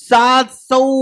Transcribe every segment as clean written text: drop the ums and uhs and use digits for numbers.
700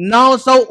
900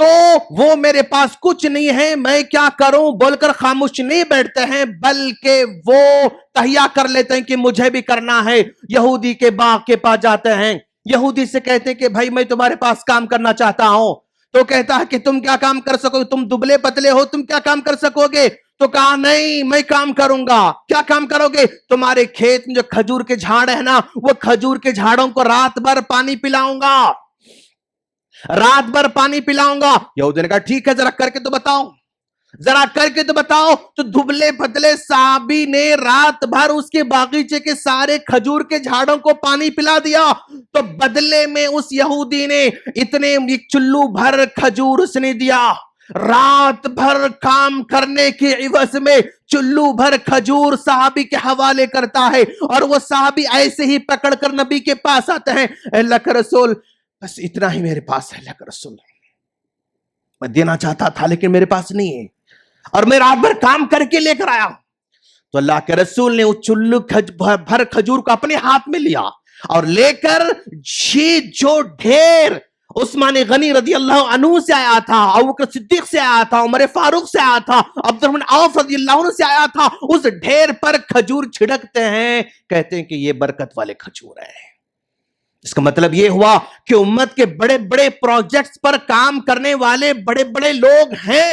تو وہ میرے پاس کچھ نہیں ہے، میں کیا کروں بول کر خاموش نہیں بیٹھتے ہیں، بلکہ وہ تہیا کر لیتے ہیں کہ مجھے بھی کرنا ہے۔ یہودی کے باغ کے پاس جاتے ہیں، یہودی سے کہتے ہیں کہ بھائی میں تمہارے پاس کام کرنا چاہتا ہوں۔ تو کہتا ہے کہ تم کیا کام کر سکو گے، تم دبلے پتلے ہو، تم کیا کام کر سکو گے؟ تو کہا نہیں میں کام کروں گا۔ کیا کام کرو گے؟ تمہارے کھیت میں جو کھجور کے جھاڑ ہے نا، وہ کھجور کے جھاڑوں کو رات بھر پانی پلاؤں گا، رات بھر پانی پلاؤں گا۔ یہودی نے کہا ٹھیک ہے، ذرا کر کے تو بتاؤ، ذرا کر کے تو بتاؤ۔ تو دبلے پتلے صحابی نے رات بھر اس کے باغیچے کے سارے کھجور کے جھاڑوں کو پانی پلا دیا۔ تو بدلے میں اس یہودی نے اتنے چلو بھر کھجور اس نے دیا۔ رات بھر کام کرنے کے عوض میں چلو بھر کھجور صحابی کے حوالے کرتا ہے، اور وہ صحابی ایسے ہی پکڑ کر نبی کے پاس آتے ہیں، اللہ کے رسول بس اتنا ہی میرے پاس ہے، اللہ کے رسول میں دینا چاہتا تھا لیکن میرے پاس نہیں ہے، اور میں رات بھر کام کر کے لے کر آیا۔ تو اللہ کے رسول نے وہ چلو بھر کھجور کو اپنے ہاتھ میں لیا اور لے کر جو ڈھیر عثمان غنی رضی اللہ عنہ سے آیا تھا، ابوبکر صدیق سے آیا تھا، عمر فاروق سے آیا تھا، عبد الرحمن عوف رضی اللہ عنہ سے آیا تھا، اس ڈھیر پر کھجور چھڑکتے ہیں، کہتے ہیں کہ یہ برکت والے کھجور ہیں۔ اس کا مطلب یہ ہوا کہ امت کے بڑے بڑے پروجیکٹس پر کام کرنے والے بڑے بڑے لوگ ہیں،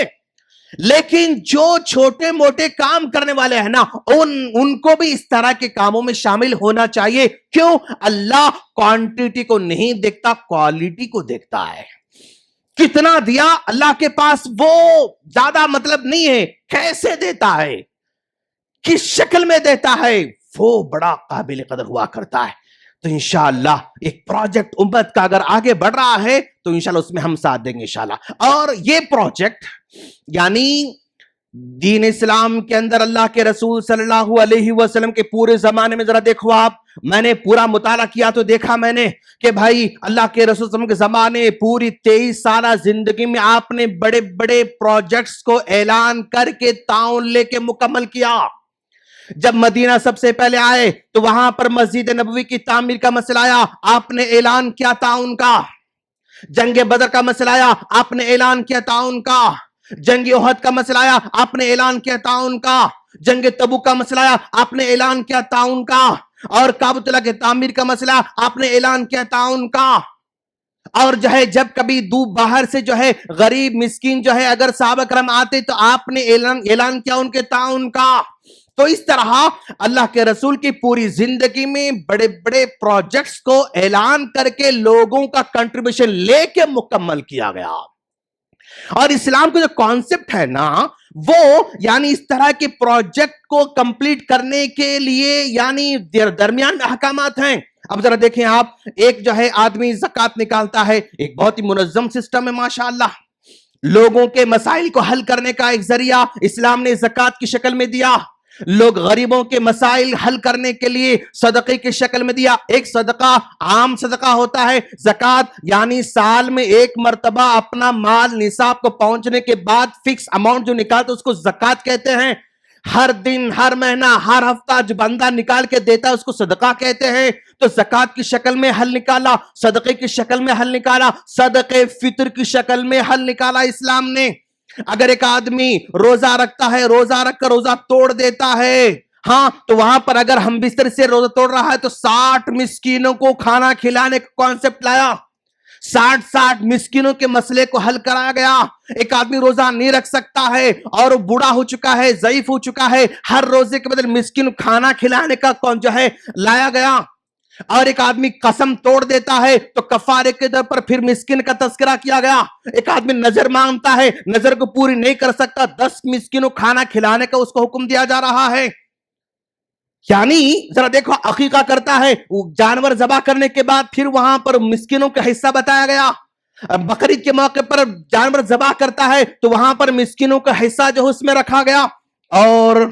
لیکن جو چھوٹے موٹے کام کرنے والے ہیں نا، ان کو بھی اس طرح کے کاموں میں شامل ہونا چاہیے۔ کیوں؟ اللہ کوانٹیٹی کو نہیں دیکھتا، کوالٹی کو دیکھتا ہے۔ کتنا دیا اللہ کے پاس وہ زیادہ مطلب نہیں ہے، کیسے دیتا ہے، کس شکل میں دیتا ہے، وہ بڑا قابل قدر ہوا کرتا ہے۔ تو انشاءاللہ ایک پروجیکٹ امت کا اگر آگے بڑھ رہا ہے تو انشاءاللہ اس میں ہم ساتھ دیں گے انشاءاللہ۔ اور یہ پروجیکٹ یعنی دین اسلام کے اندر اللہ کے رسول صلی اللہ علیہ وسلم کے پورے زمانے میں ذرا دیکھو آپ، میں نے پورا مطالعہ کیا تو دیکھا میں نے کہ بھائی اللہ کے رسول صلی اللہ علیہ وسلم کے زمانے پوری 23 سالہ زندگی میں آپ نے بڑے بڑے پروجیکٹس کو اعلان کر کے تعاون لے کے مکمل کیا۔ جب مدینہ سب سے پہلے آئے تو وہاں پر مسجد نبوی کی تعمیر کا مسئلہ آیا، آپ نے اعلان کیا تعاون کا۔ جنگ بدر کا مسئلہ آیا، آپ نے اعلان کیا تعاون کا۔ جنگ احد کا مسئلہ آیا، آپ نے اعلان کیا تعاون کا۔ جنگ تبوک کا مسئلہ آیا، آپ نے اعلان کیا تعاون کا۔ اور کعبۃ اللہ کے تعمیر کا مسئلہ آپ نے اعلان کیا تعاون کا۔ اور جو ہے جب کبھی باہر سے جو ہے غریب مسکین جو ہے اگر صحابہ کرام آتے تو آپ نے اعلان کیا ان کے تعاون کا۔ تو اس طرح اللہ کے رسول کی پوری زندگی میں بڑے بڑے پروجیکٹس کو اعلان کر کے لوگوں کا کنٹریبیوشن لے کے مکمل کیا گیا۔ اور اسلام کا جو کانسیپٹ ہے نا، وہ یعنی اس طرح کے پروجیکٹ کو کمپلیٹ کرنے کے لیے یعنی درمیان میں احکامات ہیں۔ اب ذرا دیکھیں آپ، ایک جو ہے آدمی زکوٰۃ نکالتا ہے، ایک بہت ہی منظم سسٹم ہے ماشاءاللہ، لوگوں کے مسائل کو حل کرنے کا ایک ذریعہ اسلام نے زکوٰۃ کی شکل میں دیا۔ لوگ غریبوں کے مسائل حل کرنے کے لیے صدقے کی شکل میں دیا۔ ایک صدقہ عام صدقہ ہوتا ہے، زکوٰۃ یعنی سال میں ایک مرتبہ اپنا مال نصاب کو پہنچنے کے بعد فکس اماؤنٹ جو نکالتے اس کو زکوٰۃ کہتے ہیں۔ ہر دن، ہر مہینہ، ہر ہفتہ جو بندہ نکال کے دیتا ہے اس کو صدقہ کہتے ہیں۔ تو زکوٰۃ کی شکل میں حل نکالا، صدقے کی شکل میں حل نکالا، صدقے فطر کی شکل میں حل نکالا اسلام نے۔ اگر ایک آدمی روزہ رکھتا ہے، روزہ رکھ کر روزہ توڑ دیتا ہے، ہاں، تو وہاں پر اگر ہم بستر سے روزہ توڑ رہا ہے تو 60 مسکینوں کو کھانا کھلانے کا کانسیپٹ لایا، 60 مسکینوں کے مسئلے کو حل کرایا گیا۔ ایک آدمی روزہ نہیں رکھ سکتا ہے اور وہ بوڑھا ہو چکا ہے، ضعیف ہو چکا ہے، ہر روزے کے بدلے مسکین کھانا کھلانے کا کون جو ہے لایا گیا۔ اور ایک آدمی قسم توڑ دیتا ہے تو کفارے کے طور پر پھر مسکین کا تذکرہ کیا گیا۔ ایک آدمی نظر مانگتا ہے، نظر کو پوری نہیں کر سکتا، 10 مسکینوں کھانا کھلانے کا اس کو حکم دیا جا رہا ہے۔ یعنی ذرا دیکھو، عقیقہ کرتا ہے، جانور ذبح کرنے کے بعد پھر وہاں پر مسکینوں کا حصہ بتایا گیا۔ بقرعید کے موقع پر جانور ذبح کرتا ہے تو وہاں پر مسکینوں کا حصہ جو اس میں رکھا گیا۔ اور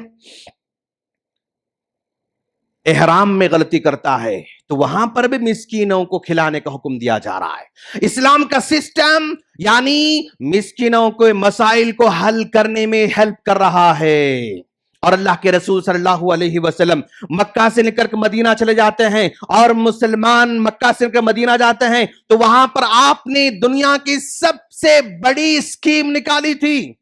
احرام میں غلطی کرتا ہے تو وہاں پر بھی مسکینوں کو کھلانے کا حکم دیا جا رہا ہے۔ اسلام کا سسٹم یعنی مسکینوں کو مسائل کو حل کرنے میں ہیلپ کر رہا ہے۔ اور اللہ کے رسول صلی اللہ علیہ وسلم مکہ سے نکل کر مدینہ چلے جاتے ہیں اور مسلمان مکہ سے نکل کر مدینہ جاتے ہیں تو وہاں پر آپ نے دنیا کی سب سے بڑی اسکیم نکالی تھی,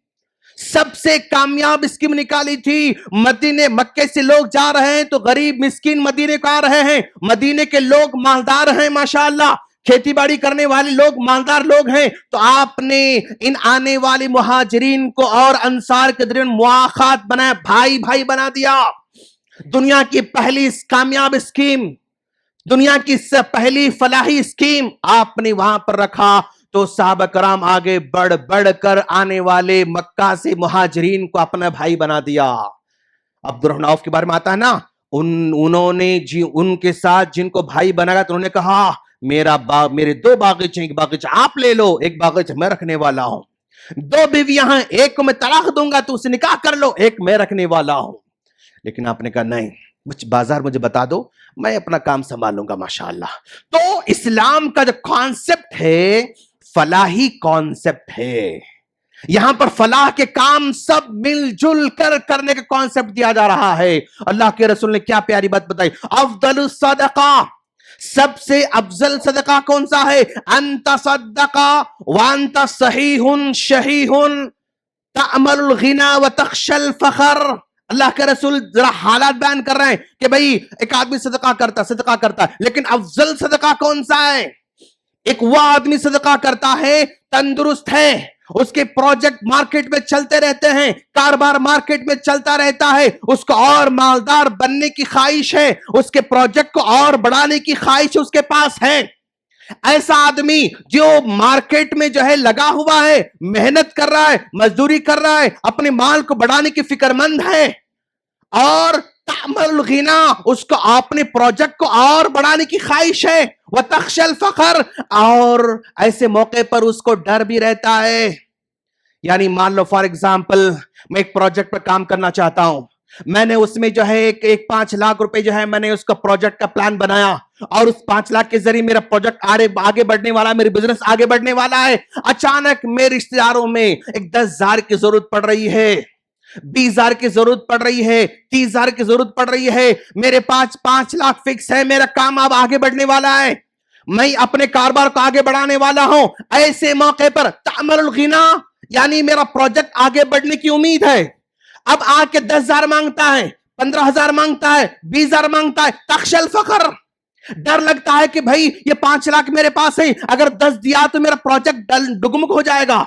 سب سے کامیاب اسکیم نکالی تھی. مدینے مکے سے لوگ جا رہے ہیں تو غریب مسکین مدینے کو آ رہے ہیں, مدینے کے لوگ مالدار ہیں ماشاءاللہ, کھیتی باڑی کرنے والے لوگ مالدار لوگ ہیں, تو آپ نے ان آنے والے مہاجرین کو اور انصار کے درمیان مواخات بنایا, بھائی بھائی بنا دیا. دنیا کی پہلی کامیاب اسکیم, دنیا کی پہلی فلاحی اسکیم آپ نے وہاں پر رکھا. تو صحابہ کرام آگے بڑھ بڑھ کر آنے والے مکہ سے مہاجرین کو اپنا بھائی بنا دیا. عبد الرحمن عوف کے بارے میں آتا ہے نا, انہوں نے ان کے ساتھ جن کو بھائی بنایا تو انہوں نے کہا میرے 2 باغیچے, ایک باغیچہ آپ لے لو, ایک باغیچہ میں رکھنے والا ہوں. 2 بیویاں ہیں, ایک کو میں طلاق دوں گا تو اسے نکاح کر لو, ایک میں رکھنے والا ہوں. لیکن آپ نے کہا نہیں, بازار مجھے بتا دو, میں اپنا کام سنبھال لوں گا ماشاءاللہ. تو اسلام کا جو کانسیپٹ ہے فلاحی کانسیپٹ ہے. یہاں پر فلاح کے کام سب مل جل کر کرنے کا کانسیپٹ دیا جا رہا ہے. اللہ کے رسول نے کیا پیاری بات بتائی, افضل الصدقہ, سب سے افضل صدقہ کون سا ہے, انت صدق وانت صحیح شحیح تعمل الغنا وتخشى الفخر. اللہ کے رسول ذرا حالات بیان کر رہے ہیں کہ بھئی ایک آدمی صدقہ کرتا ہے, لیکن افضل صدقہ کون سا ہے. ایک وہ آدمی صدقہ کرتا ہے تندرست ہے, اس کے پروجیکٹ مارکیٹ میں چلتے رہتے ہیں, کاروبار مارکیٹ میں چلتا رہتا ہے, اس کو اور مالدار بننے کی خواہش ہے, اس کے پروجیکٹ کو اور بڑھانے کی خواہش اس کے پاس ہے. ایسا آدمی جو مارکیٹ میں جو ہے لگا ہوا ہے, محنت کر رہا ہے, مزدوری کر رہا ہے, اپنے مال کو بڑھانے کی فکر مند ہے, اور تعمل الغنا, اس کو اپنے پروجیکٹ کو اور بڑھانے کی خواہش ہے, وتخشى الفخر, اور ایسے موقع پر اس کو ڈر بھی رہتا ہے. یعنی مان لو فار ایگزامپل میں ایک پروجیکٹ پر کام کرنا چاہتا ہوں, میں نے اس میں جو ہے ایک 5 لاکھ روپے جو ہے میں نے اس کا پروجیکٹ کا پلان بنایا, اور اس 5 لاکھ کے ذریعے میرا پروجیکٹ آگے بڑھنے والا, میری بزنس آگے بڑھنے والا ہے. اچانک میرے رشتہ داروں میں ایک 10,000 کی ضرورت پڑ رہی ہے, 20,000 کی ضرورت پڑ رہی ہے, 30,000 کی ضرورت پڑ رہی ہے, میرے پاس 5 لاکھ فکس ہے, میرا کام اب آگے بڑھنے والا ہے, میں اپنے کاروبار کو آگے بڑھانے والا ہوں. ایسے موقع پر تعمل الغنا, یعنی میرا پروجیکٹ آگے بڑھنے کی امید ہے, اب آ کے 10,000 مانگتا ہے, 15,000 مانگتا ہے, 20,000 مانگتا ہے, تخشى الفخر, ڈر لگتا ہے کہ بھائی یہ 5 لاکھ میرے پاس ہے, اگر 10 دیا تو میرا پروجیکٹ ڈگمگ ہو جائے گا,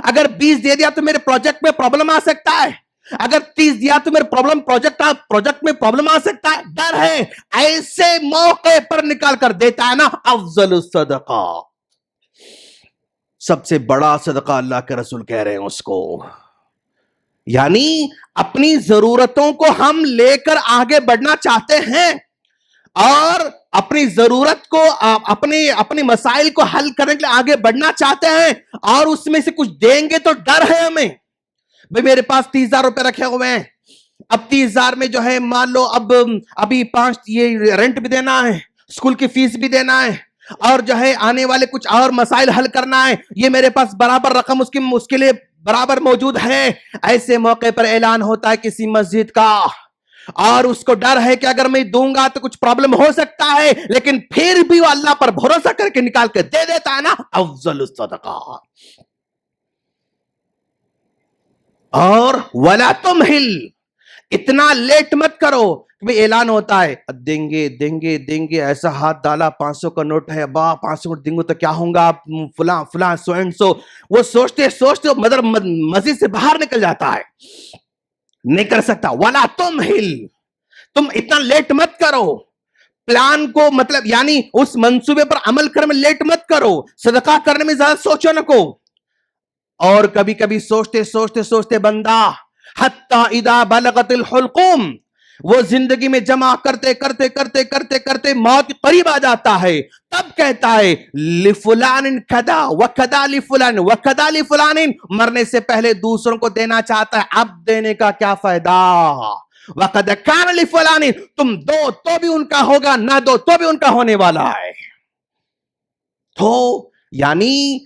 اگر 20 دے دیا تو میرے پروجیکٹ میں پرابلم آ سکتا ہے, اگر 30 دیا تو میرے پروجیکٹ میں پرابلم آ سکتا ہے, ڈر ہے. ایسے موقع پر نکال کر دیتا ہے نا افضل الصدقہ, سب سے بڑا صدقہ اللہ کے رسول کہہ رہے ہیں اس کو. یعنی اپنی ضرورتوں کو ہم لے کر آگے بڑھنا چاہتے ہیں, اور اپنی ضرورت کو اپنے مسائل کو حل کرنے کے لیے آگے بڑھنا چاہتے ہیں, اور اس میں سے کچھ دیں گے تو ڈر ہے ہمیں. بھئی میرے پاس 30,000 روپے رکھے ہوئے ہیں, اب 30,000 میں جو ہے مان لو ابھی 5 یہ رینٹ بھی دینا ہے, اسکول کی فیس بھی دینا ہے, اور جو ہے آنے والے کچھ اور مسائل حل کرنا ہے, یہ میرے پاس برابر رقم اس کے لیے برابر موجود ہے. ایسے موقع پر اعلان ہوتا ہے کسی مسجد کا, اور اس کو ڈر ہے کہ اگر میں دوں گا تو کچھ پرابلم ہو سکتا ہے, لیکن پھر بھی وہ اللہ پر بھروسہ کر کے نکال کے دے دیتا ہے نا افضل الصدقہ. اور ولا تمہل, اتنا لیٹ مت کرو کہ اعلان ہوتا ہے دیں گے, ایسا ہاتھ ڈالا 500 کا نوٹ ہے, 500 نوٹ دیں گے تو کیا ہوگا, فلاں سو اینڈ سو, وہ سوچتے مسجد سے باہر نکل جاتا ہے, نہیں کر سکتا. ولا تمہل, تم اتنا لیٹ مت کرو, پلان کو مطلب یعنی اس منصوبے پر عمل کرنے میں لیٹ مت کرو, صدقہ کرنے میں زیادہ سوچو نہ کو. اور کبھی کبھی سوچتے بندہ حتی اذا بلغت الحلقوم, وہ زندگی میں جمع کرتے موت قریب آ جاتا ہے, تب کہتا ہے لفلان کدا وکدا لفلان وکدا لفلان, مرنے سے پہلے دوسروں کو دینا چاہتا ہے, اب دینے کا کیا فائدہ. وقد کان لفلان, تم دو تو بھی ان کا ہوگا, نہ دو تو بھی ان کا ہونے والا ہے. تو یعنی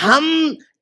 ہم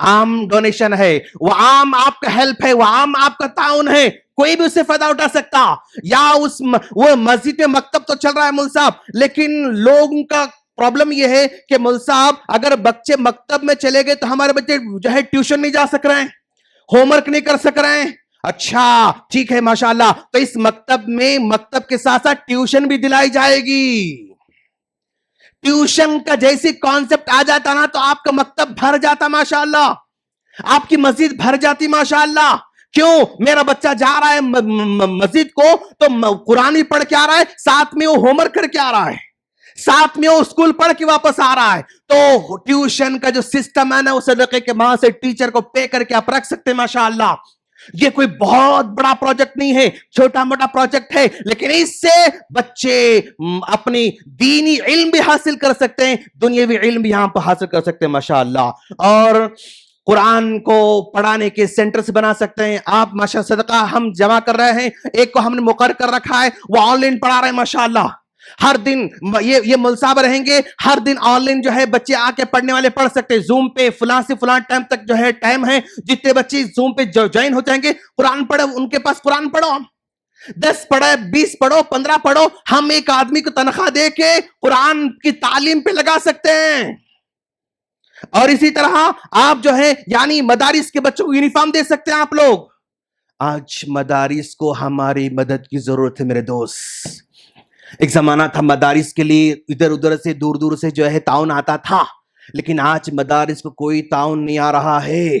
عام ڈونیشن ہے, وہ عام آپ کا ہیلپ ہے, وہ عام آپ کا تعاون ہے, کوئی بھی اس سے فائدہ اٹھا سکتا. یا وہ مسجد میں مکتب تو چل رہا ہے مول صاحب, لیکن لوگوں کا پرابلم یہ ہے کہ مول صاحب اگر بچے مکتب میں چلے گئے تو ہمارے بچے جو ہے ٹیوشن نہیں جا سک رہے ہیں, ہوم ورک نہیں کر سک رہے ہیں. اچھا ٹھیک ہے ماشاءاللہ, تو اس مکتب میں مکتب کے ساتھ ساتھ ٹیوشن بھی دلائی جائے گی. ٹیوشن کا جیسی کانسیپٹ آ جاتا نا تو آپ کا مکتب بھر جاتا ماشاءاللہ, آپ کی مسجد بھر جاتی ماشاءاللہ. کیوں؟ میرا بچہ جا رہا ہے مسجد کو تو قرآن ہی پڑھ کے آ رہا ہے, ساتھ میں وہ ہوم ورک کر کے آ رہا ہے, ساتھ میں وہ اسکول پڑھ کے واپس آ رہا ہے. تو ٹیوشن کا جو سسٹم ہے نا, وہ صدقے کے ماں سے ٹیچر کو پے کر کے آپ رکھ سکتے ہیں ماشاءاللہ. یہ کوئی بہت بڑا پروجیکٹ نہیں ہے, چھوٹا موٹا پروجیکٹ ہے, لیکن اس سے بچے اپنی دینی علم بھی حاصل کر سکتے ہیں, دنیاوی علم بھی یہاں پر حاصل کر سکتے ہیں ماشاءاللہ. اور قرآن کو پڑھانے کے سینٹرز بنا سکتے ہیں آپ ماشاء. صدقہ ہم جمع کر رہے ہیں, ایک کو ہم نے مقرر کر رکھا ہے, وہ آن لائن پڑھا رہے ہیں ماشاءاللہ. ہر دن یہ ملصاب رہیں گے, ہر دن آن لائن جو ہے بچے آ کے پڑھنے والے پڑھ سکتے ہیں. زوم پہ فلاں سے فلاں ٹائم تک جو ہے ٹائم ہے, جتنے بچے زوم پہ جوائن ہو جائیں گے قرآن پڑھو, ان کے پاس قرآن پڑھو, 10 پڑھو, 20 پڑھو, 15 پڑھو, ہم ایک آدمی کو تنخواہ دے کے قرآن کی تعلیم پہ لگا سکتے ہیں. اور اسی طرح آپ جو ہے یعنی مدارس کے بچوں کو یونیفارم دے سکتے ہیں آپ لوگ. آج مدارس کو ہماری مدد کی ضرورت ہے میرے دوست. ایک زمانہ تھا مدارس کے لیے ادھر ادھر سے دور دور سے جو ہے تعاون آتا تھا, لیکن آج مدارس کو کوئی تعاون نہیں آ رہا ہے.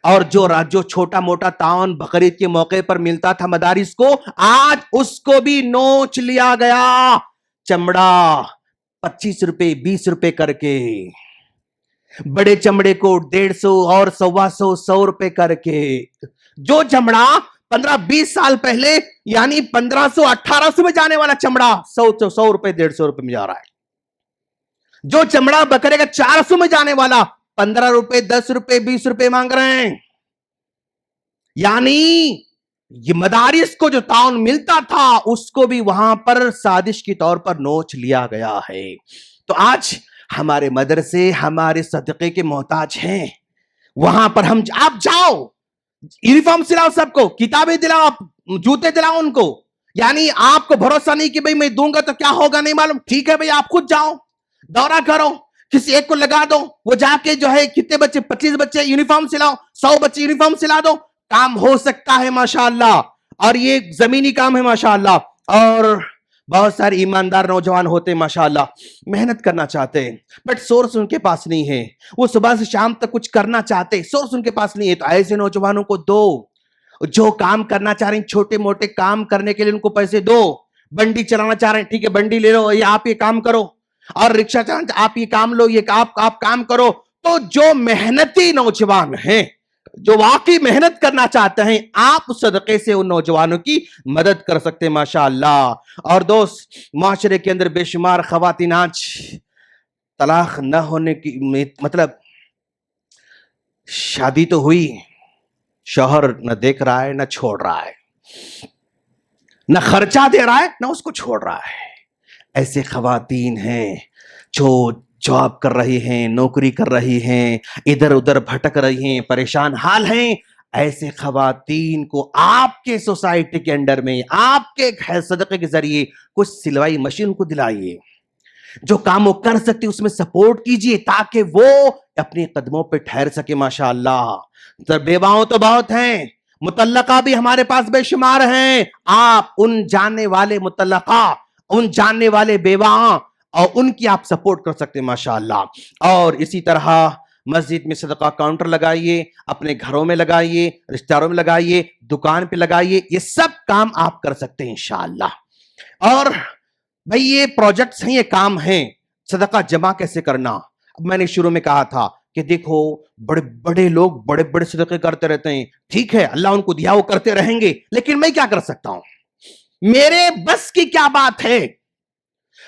اور جو چھوٹا موٹا تعاون بقرعید کے موقع پر ملتا تھا مدارس کو, آج اس کو بھی نوچ لیا گیا. چمڑا 25 روپے 20 روپے کر کے, بڑے چمڑے کو 150 اور 125 100 روپے کر کے. جو چمڑا 15-20 سال پہلے یعنی 1500-1800 میں جانے والا چمڑا 100 روپے 150 روپے میں جا رہا ہے. جو چمڑا بکرے کا 400 میں جانے والا 15 روپے 10 روپے 20 روپے مانگ رہے ہیں. یعنی یہ مدارس کو جو تعاون ملتا تھا اس کو بھی وہاں پر سازش کے طور پر نوچ لیا گیا ہے. تو آج ہمارے مدرسے ہمارے صدقے کے محتاج ہیں. وہاں پر آپ جاؤ, یونیفارم سلاؤ, سب کو کتابیں دلاؤ, جوتے دلاؤ ان کو. یعنی آپ کو بھروسہ نہیں کہ بھئی میں دوں گا تو کیا ہوگا نہیں معلوم, ٹھیک ہے بھئی آپ خود جاؤ, دورہ کرو, کسی ایک کو لگا دو, وہ جا کے جو ہے کتنے بچے 25 بچے یونیفارم سلاؤ, 100 بچے یونیفارم سلا دو, کام ہو سکتا ہے ماشاءاللہ. اور یہ زمینی کام ہے ماشاءاللہ. اور بہت سارے ایماندار نوجوان ہوتے ہیں ماشاءاللہ, محنت کرنا چاہتے ہیں بٹ سورس ان کے پاس نہیں ہے. وہ صبح سے شام تک کچھ کرنا چاہتے, سورس ان کے پاس نہیں ہے. تو ایسے نوجوانوں کو دو, جو کام کرنا چاہ رہے ہیں چھوٹے موٹے کام کرنے کے لیے ان کو پیسے دو. بنڈی چلانا چاہ رہے ہیں, ٹھیک ہے بنڈی لے لو, یہ آپ یہ کام کرو. اور رکشہ چلانا آپ یہ کام لو, یہ آپ کام کرو. تو جو محنتی نوجوان ہیں, جو واقعی محنت کرنا چاہتے ہیں, آپ صدقے سے ان نوجوانوں کی مدد کر سکتے ہیں ماشاءاللہ. اور دوست, معاشرے کے اندر بے شمار خواتین آج طلاق نہ ہونے کی مطلب شادی تو ہوئی, شوہر نہ دیکھ رہا ہے نہ چھوڑ رہا ہے, نہ خرچہ دے رہا ہے نہ اس کو چھوڑ رہا ہے. ایسے خواتین ہیں جو جاب کر رہی ہیں, نوکری کر رہی ہیں, ادھر ادھر بھٹک رہی ہیں, پریشان حال ہیں. ایسے خواتین کو آپ کے سوسائٹی کے انڈر میں آپ کے صدقے کے ذریعے کچھ سلوائی مشین کو دلائیے, جو کام وہ کر سکتی اس میں سپورٹ کیجئے تاکہ وہ اپنے قدموں پہ ٹھہر سکے ماشاءاللہ. بیواؤں تو بہت ہیں, مطلقہ بھی ہمارے پاس بے شمار ہیں. آپ ان جاننے والے مطلقہ, ان جاننے والے بیواں اور ان کی آپ سپورٹ کر سکتے ہیں ماشاءاللہ. اور اسی طرح مسجد میں صدقہ کاؤنٹر لگائیے, اپنے گھروں میں لگائیے, رشتہ داروں میں لگائیے, دکان پہ لگائیے, یہ سب کام آپ کر سکتے ہیں انشاءاللہ. اور بھئی یہ پروجیکٹس ہیں, یہ کام ہیں. صدقہ جمع کیسے کرنا, اب میں نے شروع میں کہا تھا کہ دیکھو بڑے بڑے لوگ بڑے بڑے صدقے کرتے رہتے ہیں, ٹھیک ہے اللہ ان کو دیا وہ کرتے رہیں گے, لیکن میں کیا کر سکتا ہوں, میرے بس کی کیا بات ہے.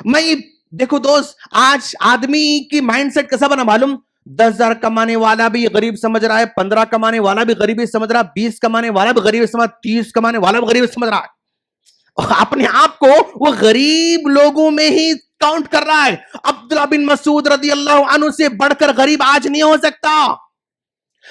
میں دیکھو دوست, آج آدمی کی مائنڈ سیٹ کیسا بنا معلوم, 10,000 کمانے والا بھی غریب سمجھ رہا ہے, 15 کمانے والا بھی غریبی سمجھ رہا ہے, 20 کمانے والا بھی غریب سمجھ, 30 کمانے والا بھی غریب سمجھ رہا ہے. اپنے آپ کو وہ غریب لوگوں میں ہی کاؤنٹ کر رہا ہے. عبداللہ بن مسعود رضی اللہ عنہ سے بڑھ کر غریب آج نہیں ہو سکتا.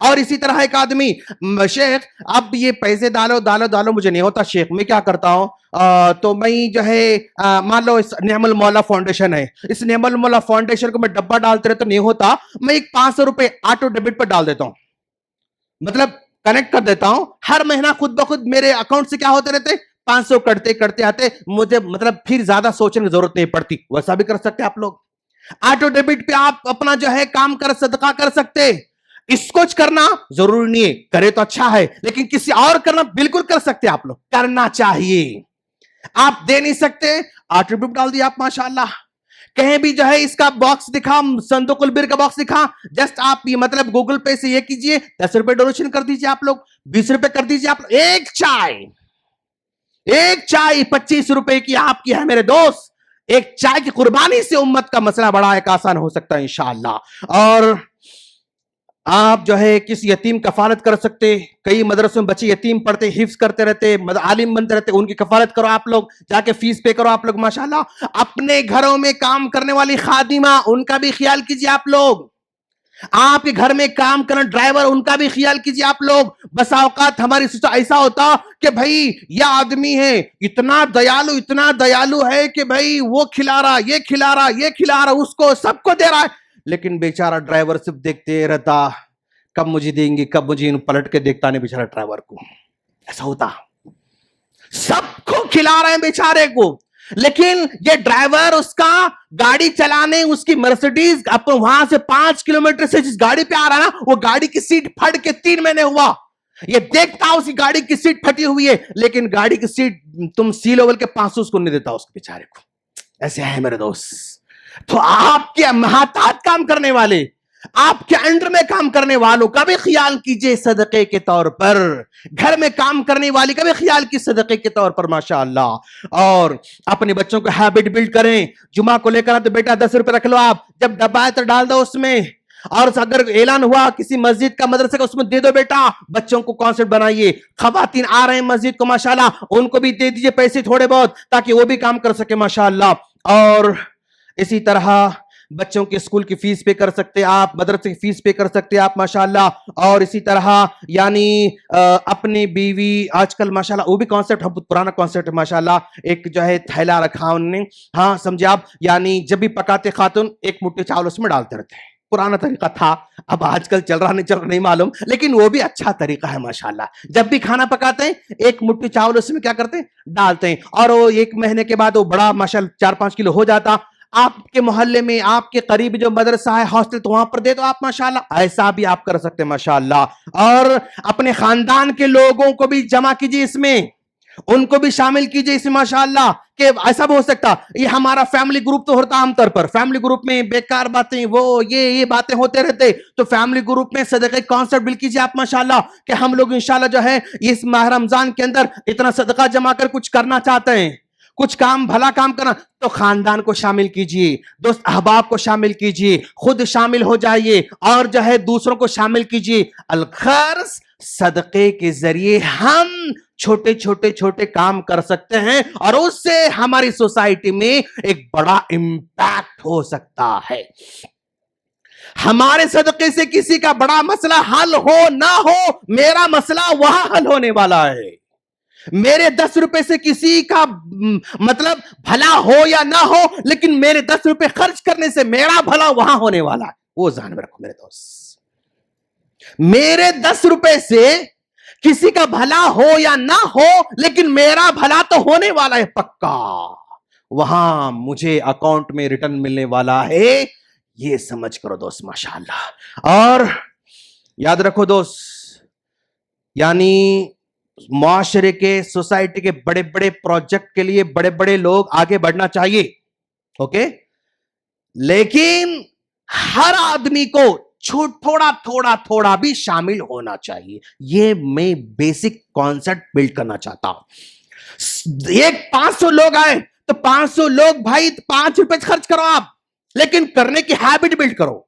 اور اسی طرح ایک آدمی شیخ اب یہ پیسے ڈالو ڈالو ڈالو مجھے نہیں ہوتا شیخ میں کیا کرتا ہوں تو میں جو ہے مان لو اس نعم المولا فاؤنڈیشن ہے اس نعم المولا فاؤنڈیشن کو میں ڈبہ ڈالتے رہتا نہیں ہوتا میں ایک 500 روپے آٹو ڈیبٹ پر ڈال دیتا ہوں مطلب کنیکٹ کر دیتا ہوں ہر مہینہ خود بخود میرے اکاؤنٹ سے کیا ہوتے رہتے 500 کرتے کرتے آتے مجھے مطلب پھر زیادہ سوچنے کی ضرورت نہیں پڑتی ویسا بھی کر سکتے آپ لوگ آٹو ڈیبٹ پہ آپ اپنا جو ہے کام کر صدقہ کر سکتے اس کو کرنا ضروری نہیں ہے کرے تو اچھا ہے لیکن کسی اور کرنا بالکل کر سکتے آپ لوگ کرنا چاہیے آپ دے نہیں سکتے آٹو ڈیبٹ ڈال دیا آپ ماشاءاللہ کہیں بھی جو ہے اس کا باکس دکھا صندوق البر کا باکس دکھا جسٹ آپ یہ مطلب گوگل پے سے یہ کیجئے 10 روپے ڈونیشن کر دیجئے آپ لوگ 20 روپے کر دیجئے آپ لوگ ایک چائے 25 روپے کی آپ کی ہے میرے دوست ایک چائے کی قربانی سے امت کا مسئلہ بڑا ایک آسان ہو سکتا ہے انشاءاللہ اور آپ جو ہے کسی یتیم کفالت کر سکتے کئی مدرسوں میں بچے یتیم پڑھتے حفظ کرتے رہتے عالم بنتے رہتے ان کی کفالت کرو آپ لوگ جا کے فیس پے کرو آپ لوگ ماشاءاللہ اپنے گھروں میں کام کرنے والی خادمہ ان کا بھی خیال کیجئے آپ لوگ آپ کے گھر میں کام کرنے ڈرائیور ان کا بھی خیال کیجئے آپ لوگ بس اوقات ہماری ایسا ہوتا کہ بھائی یہ آدمی ہے اتنا دیالو ہے کہ بھائی وہ کھلا رہا یہ کھلا رہا اس کو سب کو دے رہا ہے لیکن بیچارہ ڈرائیور صرف دیکھتے رہتا کب مجھے دیں گے کب مجھے پلٹ کے دیکھتا نہیں بیچارہ ڈرائیور کو ایسا ہوتا سب کو کھلا رہے ہیں بیچارے کو لیکن یہ ڈرائیور اس کا گاڑی چلانے اس کی مرسیڈیز وہاں سے 5 کلومیٹر سے جس گاڑی پہ آ رہا نا وہ گاڑی کی سیٹ پھٹ کے 3 مہینے ہوا یہ دیکھتا اس کی گاڑی کی سیٹ پھٹی ہوئی ہے لیکن گاڑی کی سیٹ تم سی لیول کے 500 کو نہیں دیتا اس کے بیچارے کو ایسے ہے میرے دوست تو آپ کے محتاط کام کرنے والے آپ کے انڈر میں کام کرنے والوں کا بھی خیال کیجئے صدقے کے طور پر گھر میں کام کرنے والی کا بھی خیال کی صدقے کے طور پر ماشاءاللہ اور اپنے بچوں کو ہیبٹ بلڈ کریں جمعہ کو لے کر تو بیٹا 10 روپے رکھ لو آپ جب ڈبہ ہے تو ڈال دو اس میں اور اگر اعلان ہوا کسی مسجد کا مدرسے کا اس میں دے دو بیٹا بچوں کو کانسرٹ بنائیے خواتین آ رہے ہیں مسجد کو ماشاءاللہ ان کو بھی دے دیجئے پیسے تھوڑے بہت تاکہ وہ بھی کام کر سکے ماشاءاللہ اور اسی طرح بچوں کے اسکول کی فیس پے کر سکتے آپ مدرسے کی فیس پے کر سکتے آپ ماشاءاللہ اور اسی طرح یعنی اپنی بیوی آج کل ماشاءاللہ وہ بھی کانسیپٹ بہت پرانا کانسیپٹ ہے ماشاءاللہ ایک جو ہے تھیلا رکھا انہوں نے ہاں سمجھے آپ یعنی جب بھی پکاتے خاتون ایک مٹھی چاول اس میں ڈالتے رہتے ہیں پرانا طریقہ تھا اب آج کل چل رہا نہیں معلوم لیکن وہ بھی اچھا طریقہ ہے ماشاءاللہ جب بھی کھانا پکاتے ہیں ایک مٹھی چاول اس میں کیا کرتے ہیں ڈالتے ہیں اور وہ 1 مہینے کے بعد وہ بڑا ماشاءاللہ 4-5 کلو ہو جاتا آپ کے محلے میں آپ کے قریب جو مدرسہ ہے ہاسٹل تو وہاں پر دے دو آپ ماشاءاللہ ایسا بھی آپ کر سکتے ماشاءاللہ اور اپنے خاندان کے لوگوں کو بھی جمع کیجئے اس میں ان کو بھی شامل کیجئے اس میں ماشاءاللہ کہ ایسا بھی ہو سکتا یہ ہمارا فیملی گروپ تو ہوتا عام طور پر فیملی گروپ میں بیکار باتیں وہ یہ باتیں ہوتے رہتے تو فیملی گروپ میں صدقہ کانسرٹ بل کیجئے آپ ماشاءاللہ کہ ہم لوگ انشاءاللہ جو ہے اس ماہ رمضان کے اندر اتنا صدقہ جمع کر کچھ کرنا چاہتے ہیں کچھ کام بھلا کام کرنا تو خاندان کو شامل کیجئے دوست احباب کو شامل کیجئے خود شامل ہو جائیے اور جو ہے دوسروں کو شامل کیجئے الخرص صدقے کے ذریعے ہم چھوٹے کام کر سکتے ہیں اور اس سے ہماری سوسائٹی میں ایک بڑا امپیکٹ ہو سکتا ہے ہمارے صدقے سے کسی کا بڑا مسئلہ حل ہو نہ ہو میرا مسئلہ وہاں حل ہونے والا ہے میرے 10 روپے سے کسی کا مطلب بھلا ہو یا نہ ہو لیکن میرے 10 روپے خرچ کرنے سے میرا بھلا وہاں ہونے والا ہے وہ ذہن میں رکھو میرے دوست میرے 10 روپے سے کسی کا بھلا ہو یا نہ ہو لیکن میرا بھلا تو ہونے والا ہے پکا وہاں مجھے اکاؤنٹ میں ریٹرن ملنے والا ہے یہ سمجھ کرو دوست ماشاءاللہ اور یاد رکھو دوست یعنی معاشرے کے سوسائٹی کے بڑے بڑے پروجیکٹ کے لیے بڑے بڑے لوگ آگے بڑھنا چاہیے اوکے لیکن ہر آدمی کو تھوڑا بھی شامل ہونا چاہیے یہ میں بیسک کانسیپٹ بلڈ کرنا چاہتا ہوں ایک 500 لوگ آئے تو 500 لوگ بھائی 5 روپے خرچ کرو آپ لیکن کرنے کی ہیبٹ بلڈ کرو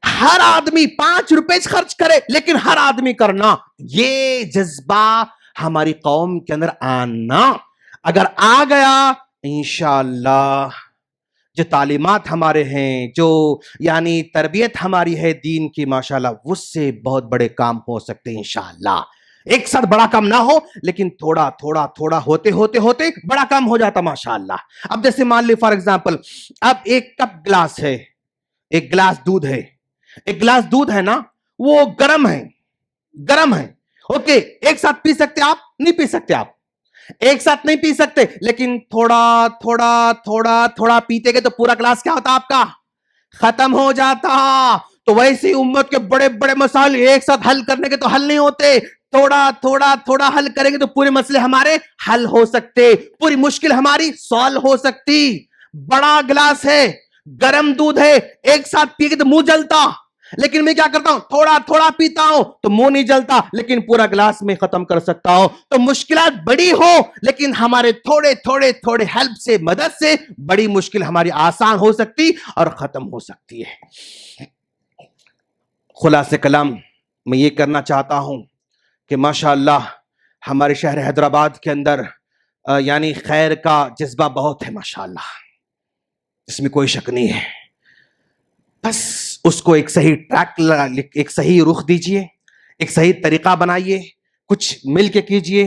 ہر آدمی 5 روپے خرچ کرے لیکن ہر آدمی کرنا یہ جذبہ ہماری قوم کے اندر آنا اگر آ گیا انشاءاللہ جو تعلیمات ہمارے ہیں، جو یعنی تربیت ہماری ہے دین کی، ماشاءاللہ اس سے بہت بڑے کام ہو سکتے ہیں انشاءاللہ۔ ایک ساتھ بڑا کام نہ ہو، لیکن تھوڑا تھوڑا تھوڑا ہوتے ہوتے ہوتے بڑا کام ہو جاتا ماشاءاللہ۔ اب جیسے مان لی فار ایگزامپل، اب ایک کپ گلاس ہے، ایک گلاس دودھ ہے، ایک گلاس دودھ ہے نا، وہ گرم ہے، گرم ہے، اوکے، ایک ساتھ پی سکتے آپ؟ نہیں پی سکتے آپ، ایک ساتھ نہیں پی سکتے، لیکن تھوڑا تھوڑا تھوڑا تھوڑا پیتے گے تو پورا گلاس کیا ہوتا آپ کا؟ ختم ہو جاتا۔ تو ویسی امت کے بڑے بڑے مسائل ایک ساتھ حل کرنے کے تو حل نہیں ہوتے، تھوڑا تھوڑا تھوڑا حل کریں گے تو پورے مسئلے ہمارے حل ہو سکتے، پوری مشکل ہماری سالو ہو سکتی۔ بڑا گلاس ہے، گرم دودھ ہے، ایک ساتھ پی کے تو منہ جلتا، لیکن میں کیا کرتا ہوں؟ تھوڑا تھوڑا پیتا ہوں تو منہ نہیں جلتا، لیکن پورا گلاس میں ختم کر سکتا ہوں۔ تو مشکلات بڑی ہو، لیکن ہمارے تھوڑے تھوڑے تھوڑے ہیلپ سے، مدد سے بڑی مشکل ہماری آسان ہو سکتی اور ختم ہو سکتی ہے۔ خلاصہ کلام میں یہ کرنا چاہتا ہوں کہ ماشاءاللہ ہمارے شہر حیدرآباد کے اندر یعنی خیر کا جذبہ بہت ہے ماشاءاللہ، اس میں کوئی شک نہیں ہے، بس اس کو ایک صحیح ٹریک، ایک صحیح رخ دیجئے، ایک صحیح طریقہ بنائیے، کچھ مل کے کیجئے،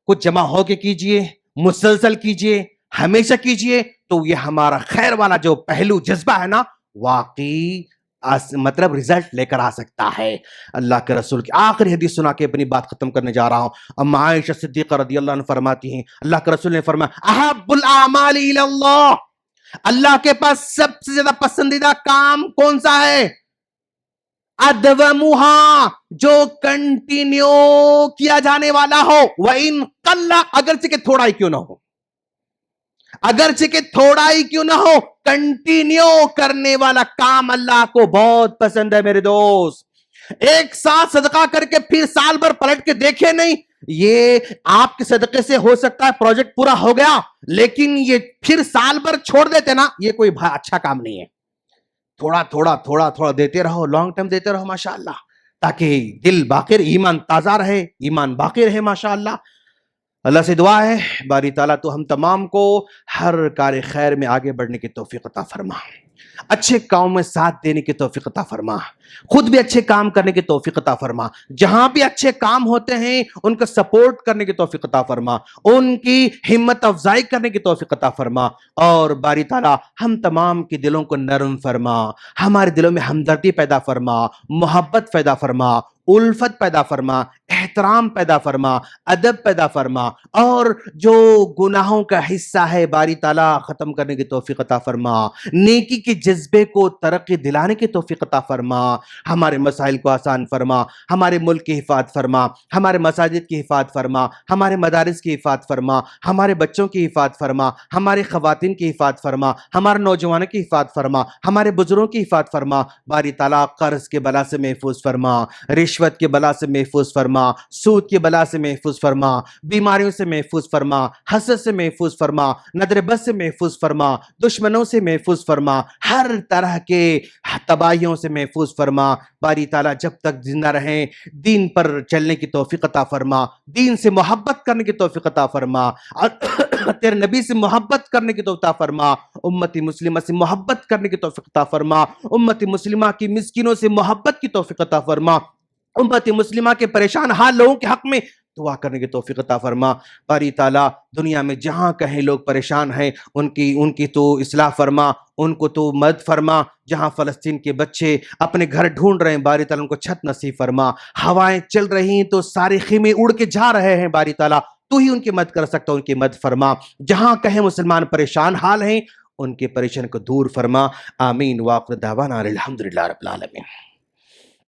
کچھ جمع ہو کے کیجئے، مسلسل کیجئے، ہمیشہ کیجئے، تو یہ ہمارا خیر والا جو پہلو جذبہ ہے نا، واقعی مطلب رزلٹ لے کر آ سکتا ہے۔ اللہ کے رسول کی آخری حدیث سنا کے اپنی بات ختم کرنے جا رہا ہوں۔ اما عائشہ صدیقہ رضی اللہ عنہ فرماتی ہیں، اللہ کے رسول نے فرمایا، احب الاعمال الی اللہ، اللہ کے پاس سب سے زیادہ پسندیدہ کام کون سا ہے؟ ادومھا، جو کنٹینیو کیا جانے والا ہو، وَإِن قَلَّ، اگرچہ کہ تھوڑا ہی کیوں نہ ہو، اگرچہ کہ تھوڑا ہی کیوں نہ ہو، کنٹینیو کرنے والا کام اللہ کو بہت پسند ہے میرے دوست۔ ایک ساتھ صدقہ کر کے پھر سال بھر پلٹ کے دیکھے نہیں، یہ آپ کے صدقے سے ہو سکتا ہے پروجیکٹ پورا ہو گیا، لیکن یہ پھر سال بھر چھوڑ دیتے نا، یہ کوئی اچھا کام نہیں ہے۔ تھوڑا تھوڑا تھوڑا تھوڑا دیتے رہو، لانگ ٹائم دیتے رہو ماشاءاللہ، تاکہ دل باقی رہے، ایمان تازہ رہے، ایمان باقی رہے ماشاءاللہ۔ اللہ سے دعا ہے باری تعالیٰ تو ہم تمام کو ہر کار خیر میں آگے بڑھنے کی توفیق عطا فرما، اچھے کام میں ساتھ دینے کی توفیق عطا فرما، خود بھی اچھے کام کرنے کی توفیق عطا فرما، جہاں بھی اچھے کام ہوتے ہیں ان کا سپورٹ کرنے کی توفیق عطا فرما، ان کی ہمت افزائی کرنے کی توفیق عطا فرما، اور باری تعالیٰ ہم تمام کے دلوں کو نرم فرما، ہمارے دلوں میں ہمدردی پیدا فرما، محبت پیدا فرما، الفت پیدا فرما، احترام پیدا فرما، ادب پیدا فرما، اور جو گناہوں کا حصہ ہے باری تعالیٰ ختم کرنے کی توفیق عطا فرما، نیکی کے جذبے کو ترقی دلانے کی توفیق عطا فرما، ہمارے مسائل کو آسان فرما، ہمارے ملک کی حفاظت فرما، ہمارے مساجد کی حفاظت فرما، ہمارے مدارس کی حفاظت فرما، ہمارے بچوں کی حفاظت فرما، ہمارے خواتین کی حفاظت فرما، ہمارے نوجوانوں کی حفاظت فرما، ہمارے بزرگوں کی حفاظت فرما، باری تعالیٰ قرض کے بلا سے محفوظ فرما، رشوت کے بلا سے محفوظ فرما، سود کے بلا سے محفوظ فرما، بیماریوں سے محفوظ فرما، حسد سے محفوظ فرما، نظر بد سے محفوظ فرما، دشمنوں سے محفوظ فرما، ہر طرح کے تباہیوں سے محفوظ فرما، باری تعالیٰ جب تک زندہ رہیں دین پر چلنے کی توفیق عطا فرما، دین سے محبت کرنے کی توفیق عطا فرما، اور تیرے نبی سے محبت کرنے کی توفیق عطا فرما، امتی مسلمہ سے محبت کرنے کی توفیق عطا فرما، امتی مسلمہ کی مسکینوں سے محبت کی توفیق عطا فرما، امت مسلمہ کے پریشان حال لوگوں کے حق میں دعا کرنے کی توفیق عطا فرما، باری تعالیٰ دنیا میں جہاں کہیں لوگ پریشان ہیں ان کی تو اصلاح فرما، ان کو تو مدد فرما، جہاں فلسطین کے بچے اپنے گھر ڈھونڈ رہے ہیں باری تعالیٰ ان کو چھت نصیب فرما، ہوائیں چل رہی ہیں تو سارے خیمے اڑ کے جا رہے ہیں باری تعالیٰ تو ہی ان کی مدد کر سکتا، ان کی مدد فرما، جہاں کہیں مسلمان پریشان حال ہیں ان کے پریشان کو دور فرما، آمین، وآخر دعوانا الحمدللہ رب العالمین۔